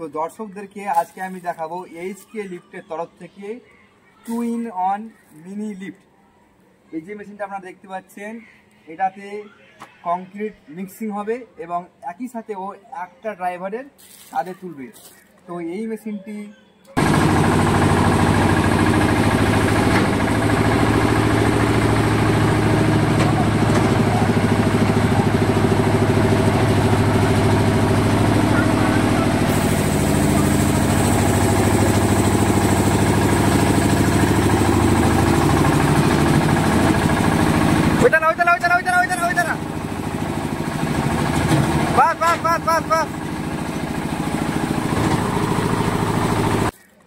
তো দর্শকদেরকে আজকে আমি দেখাবো এইচকে লিফটের তরফ থেকে 2-in-1 মিনি লিফট। এই যে মেশিনটা আপনারা দেখতে পাচ্ছেন, এটাতে কংক্রিট মিক্সিং হবে এবং একই সাথে ও একটা ড্রাইভারের কাঁধে তুলবে। তো এই মেশিনটি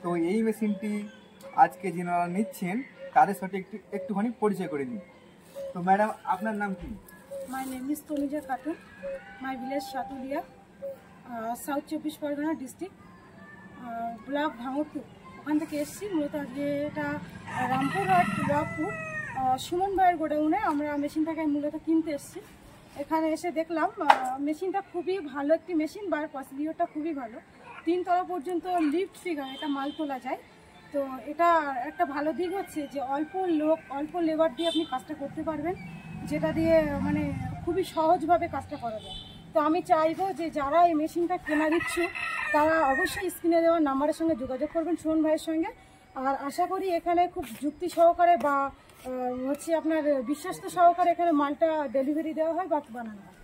তো এই মেশিনটি আজকে যিনারা নিচ্ছেন তাদের সাথে একটুখানি পরিচয় করে দিন। তো ম্যাডাম, আপনার নাম কি? My name is Tanuja Khatun, my village Satuliya, south 24 Parganas district, block Bhangarpur. ওখান থেকে এসেছি। মূলত আজকে এটা রামপুরহাট ব্লকপুর সুমন ভাইয়ের গোডাউনে আমরা মেশিনটাকে মূলত কিনতে এসেছি। এখানে এসে দেখলাম মেশিনটা খুবই ভালো একটি মেশিন, বা প্রসিডিওরটা খুবই ভালো। 3 তলা পর্যন্ত লিফট ফিগার এটা মাল তোলা যায়। তো এটা একটা ভালো দিক হচ্ছে যে অল্প লেবার দিয়ে আপনি কাজটা করতে পারবেন, যেটা দিয়ে মানে খুবই সহজভাবে কাজটা করা যায়। তো আমি চাইবো যে যারা এই মেশিনটা কেনার ইচ্ছুক তারা অবশ্যই স্ক্রিনে দেওয়া নাম্বারের সঙ্গে যোগাযোগ করবেন সুমন ভাইয়ের সঙ্গে। আর আশা করি এখানে খুব যুক্তি সহকারে বা হচ্ছে আপনার বিশ্বাস্ত সহকারে এখানে মালটা ডেলিভারি দেওয়া হয় বা বানানো হয়।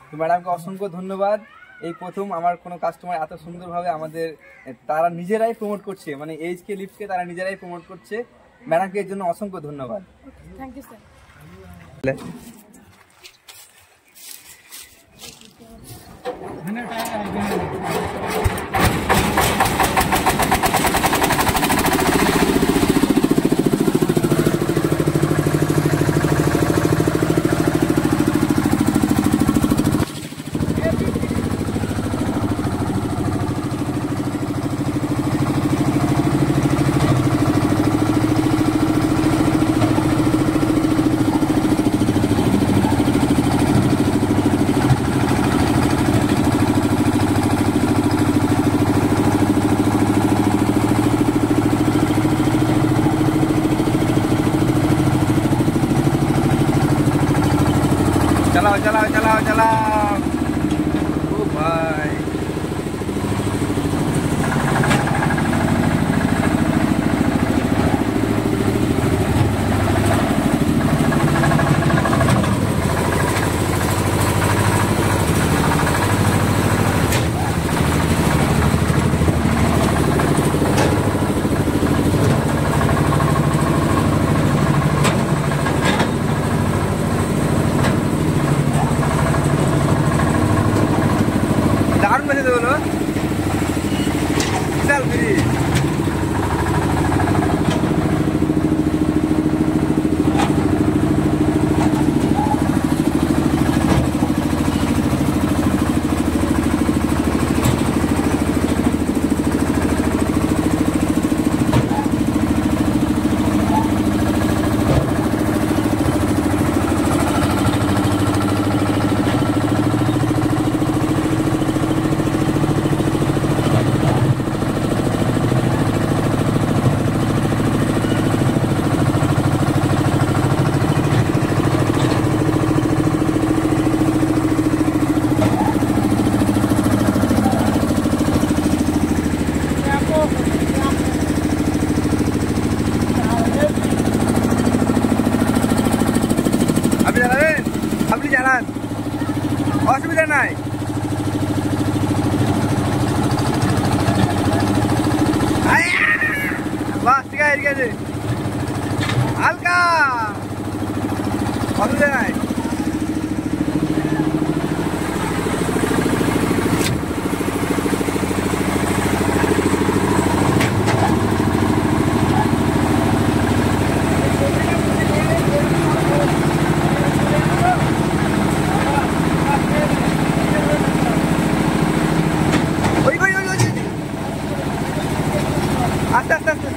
তো ম্যাডামকে অসংখ্য ধন্যবাদ। এই প্রথম আমার কোনো কাস্টমার এত সুন্দরভাবে আমাদের তারা নিজেরাই প্রমোট করছে, মানে এইচকে লিফটকে তারা নিজেরাই প্রমোট করছে। ম্যাডামকে এর জন্য অসংখ্য ধন্যবাদ। Thank you sir. चलाओ चलाओ चलाओ चलाओ। ओ भाई, दारुण मैसेज बोलो चल फ्री। আপনি জানান, অসুবিধা নাই। বাস ঠিক আছে, ঠিক আছে, হালকা, অসুবিধা নাই। আস্তে আস্তে আস্তে